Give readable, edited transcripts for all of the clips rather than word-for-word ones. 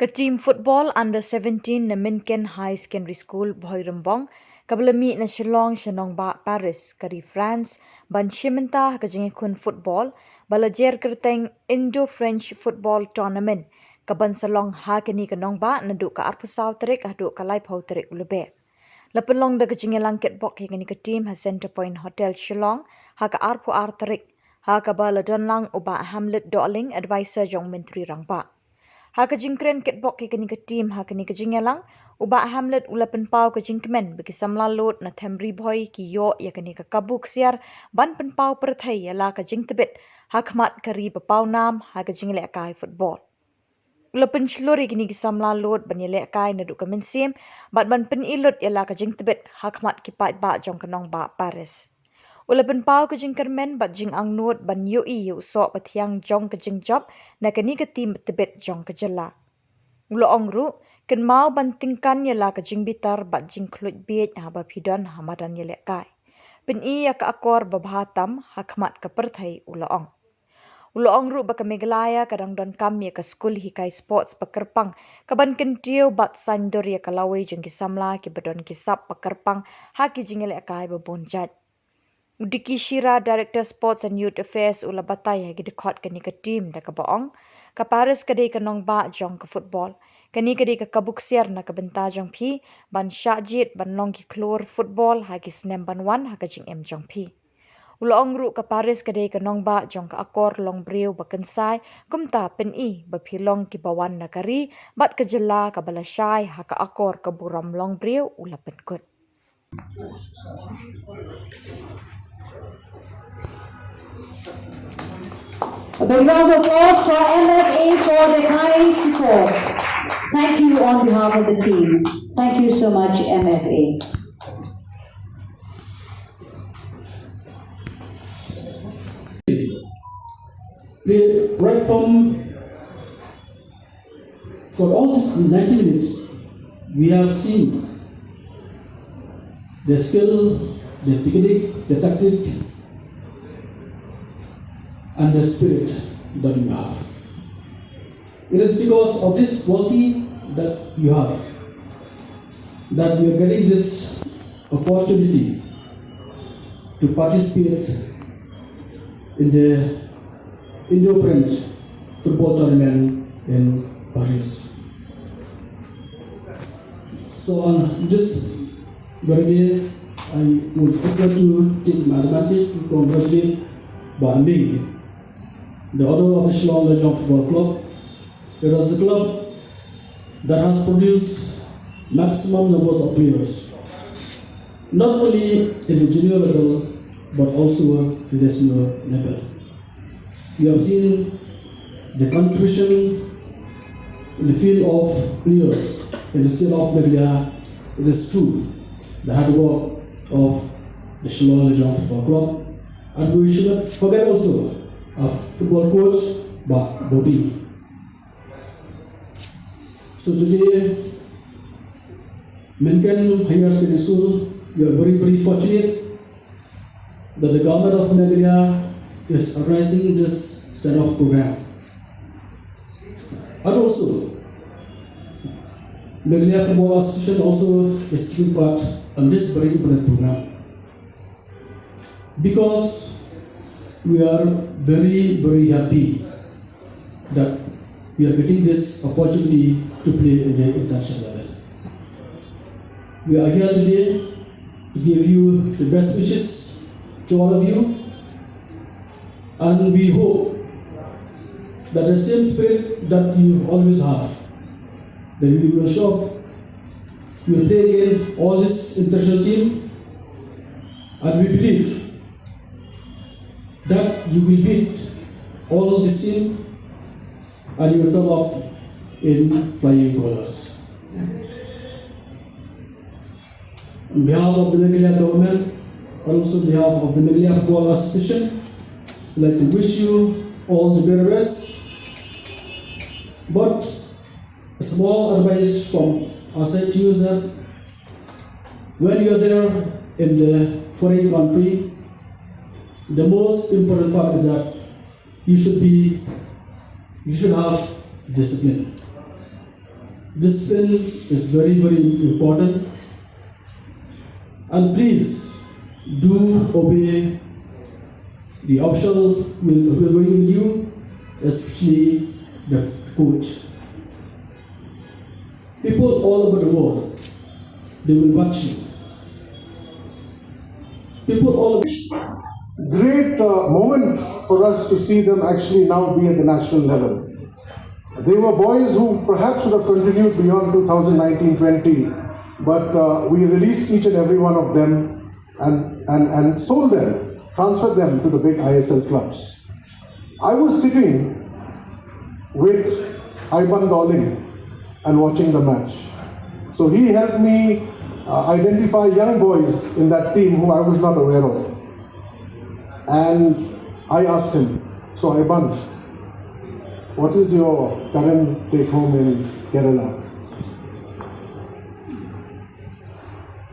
Team football under 17 na Mynken High Secondary School Bhoirambong kablami na Shillong Shanongba Paris kari France ban shimenta kajingikun football balajer kerteng Indo-French football tournament kaban salong hakani kanongba na du ka arpusaw terik adu kalai phau terik ulube lapelong da kajingelang ketbok hingani ka team ha Center Point Hotel Shillong ha ka arpu ar terik ha ka baladonlang uba Hamlet Doling advisor jong menteri rangba Haka jingkren ketbok ke kani ke team haka ni ke jingelang uba Hamlet ulapen pau ke jingkemen bagi Samla lot na temri boy ki yo ya kani ke kabuk siar ban pen pau perthai ya la ke jingtebet hakmat kari bepau nam haka jingle kai football ulapen chlori kini ke Samla lot ban yele kai na du ke mensim bat ban pen ilut ya la ke jingtebet hakmat ki pai ba jong kanong ba Paris Ulapen pau ke jingkermen bat jing ang nuot ban yu so patiang jong ke jingjob na kani ke tim tebet jong ke jela. Ulo ongru ken mau ban tingkan yela ke jing bitar bat jing klut biet haba pidon hamadan yele kai. Pen ya ke akor babhatam hakmat ke perthai ulo ong. Ulo ongru ba ke Meghalaya kadang don kam ya ke skul hikai sports pekerpang kaban kentiu bat sandor ya ke lawai jong ki Samla ki badon kisap pekerpang haki jingele kai babonjat. Udiki Shira Director Sports and Youth Affairs ula batay hagi dekot kani ka team da ka baong ka Paris kadai ka nong ba jong ka football kani kadai ka kabuksiar na ka benta jong phi ban shajit ban long ki klor football hagi snem ban wan haka jing em jong phi ula ongru ka Paris kadai ka nong ba jong ka akor long breu bakensai kumta pen I ba phi long ki bawan na kari bat ka jela ka balashai haka akor ka buram long breu ula pen kut A big round of applause for MFA for the kind support. Thank you on behalf of the team. Thank you so much, MFA. Right from for all these 90 minutes, we have seen the skill, the technique, the tactic, and the spirit that you have. It is because of this quality that you have that you are getting this opportunity to participate in the Indo-French football tournament in Paris. So on this very day, I would prefer to take my advantage to congratulate Mynken, the owner of the Shillong Legend Football Club. It was a club that has produced maximum numbers of players, not only in the junior level, but also in the senior level. We have seen the contribution in the field of players in the state of Meghalaya. It is true, the hard work of the Shillong Legend Football Club, and we should not forget also of football coach Bobby. So today, Mynken Higher Secondary School, we are very, very fortunate that the government of Meghalaya is organizing this set of program. And also, Meghalaya Football Association also is taking part on this very important program. Because we are very, very happy that we are getting this opportunity to play in the international level. We are here today to give you the best wishes to all of you, and we hope that the same spirit that you always have, that you will show up, you will play in all this international team, and we believe that you will beat all this team and you will come up in flying colors. On behalf of the Meghalaya government, and also on behalf of the Meghalaya Football Association, I'd like to wish you all the very best. But a small advice from our side to you is that when you are there in the foreign country, the most important part is that you should have discipline. discipline is very, very important. And please do obey the official who will bring you, especially the coach. People all over the world, they will watch you. People all over. Great moment for us to see them actually now be at the national level. They were boys who perhaps would have continued beyond 2019-20, but we released each and every one of them and sold them, transferred them to the big ISL clubs. I was sitting with Ivan Dolling and watching the match. So he helped me identify young boys in that team who I was not aware of. And I asked him, so Ivan, what is your current take home in Kerala?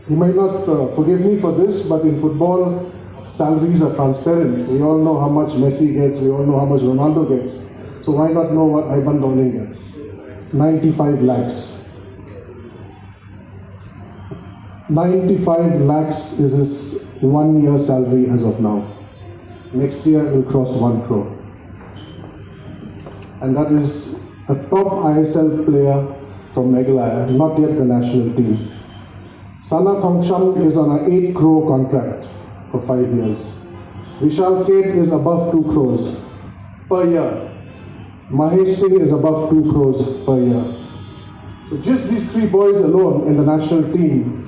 You might not forgive me for this, but in football, salaries are transparent. We all know how much Messi gets, we all know how much Ronaldo gets. So why not know what Ivan Dolling gets? 95 lakhs. 95 lakhs is his 1 year salary as of now. Next year it will cross 1 crore. And that is a top ISL player from Meghalaya, not yet the national team. Sana Thongsham is on an 8 crore contract for 5 years. Vishal Kate is above 2 crores per year. Mahesh Singh is above 2 crores per year. So just these 3 boys alone in the national team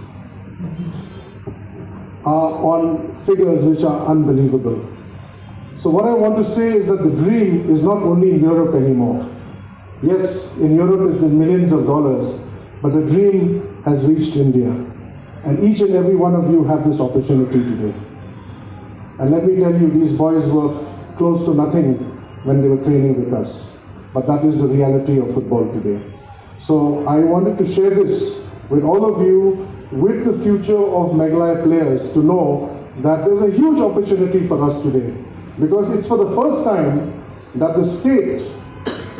are on figures which are unbelievable. So what I want to say is that the dream is not only in Europe anymore. Yes, in Europe it's in millions of dollars, but the dream has reached India. And each and every one of you have this opportunity today. And let me tell you, these boys were close to nothing when they were training with us. But that is the reality of football today. So I wanted to share this with all of you, with the future of Meghalaya players, to know that there's a huge opportunity for us today. Because it's for the first time that the state,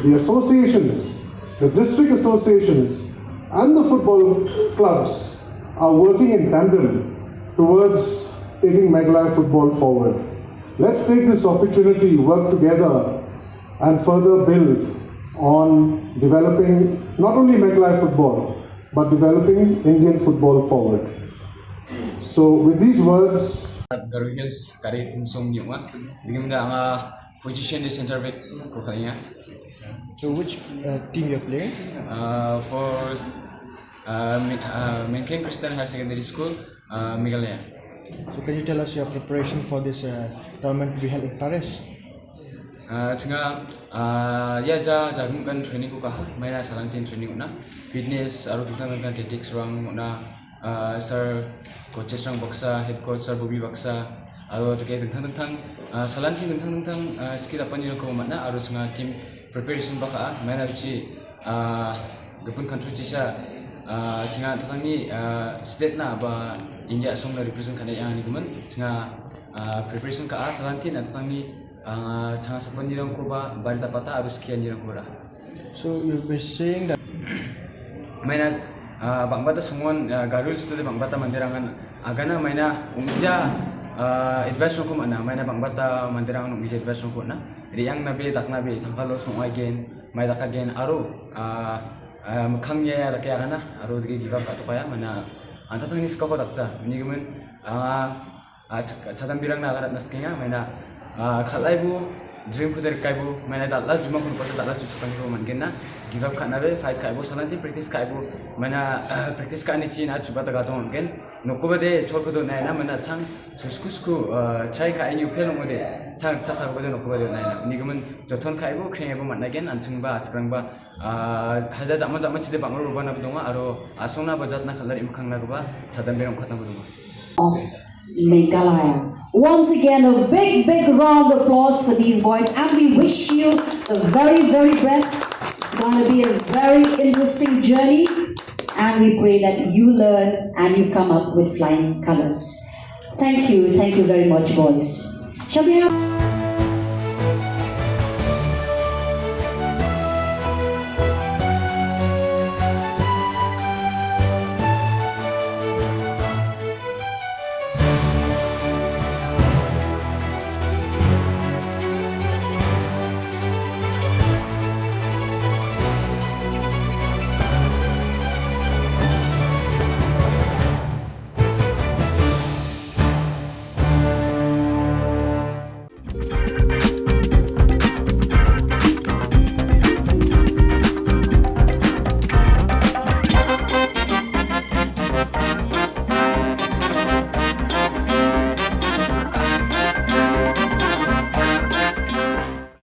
the associations, the district associations, and the football clubs are working in tandem towards taking Meghalaya football forward. Let's take this opportunity, work together, and further build on developing not only Meghalaya football, but developing Indian football forward. So with these words, Garu Hills kari tim som nyunga digim da anga position di center back ko kanya. So which team you're playing? For Mynken Christian Higher Secondary School, Meghalaya. So can you tell us your preparation for this tournament to be held in Paris? Tengah ya jagung kan training ko kah maina salantin training na fitness aru kita kan tactics rang na sir coaches rang baksa head coach sir Bobby baksa aru tu kayak tentang salantin tentang skill apa ni ko mana aru tengah team preparation baka maina uci gapun country cisa tengah tentang ni state na ba India song na represent kan yang ni gumen tengah preparation ka salantin tentang ni tengah sepan dirang ko ba barita pata harus kian dirang ko dah. So you were saying that Maina bang bata semua garul studi bang bata mandirangan agana maina umja advice ko mana maina bang bata mandirangan umja advice ko na riang nabi tak nabi tangkalo sung again mai tak again aru khangnya ya kaya kana aru digi give up ka to kaya mana anta tangnis ko dakta ni gumen chadam birang na garat naskinga maina khalai bu dream ko der kai bu maina dalla juma ko pata dalla chuchukan ko mangen na give up khana be fight kai bu salanti practice kai bu maina practice ka ni china chuba ta ga to mangen nokko bade chol ko do na na maina chang suskusku try kai ni upel mo de chang chasa ko de nokko bade na ni gumen jothon kai bu khreng bu manna gen anchung ba achkrang ba haja jama jama chide bangro ruba na budonga aro asona bajat na khalar im khang na ba chadam be khatna budonga Of Meghalaya. Once again, a big round of applause for these boys, and we wish you the very best. It's going to be a very interesting journey, and we pray that you learn and you come up with flying colors. Thank you very much, boys. Shall we have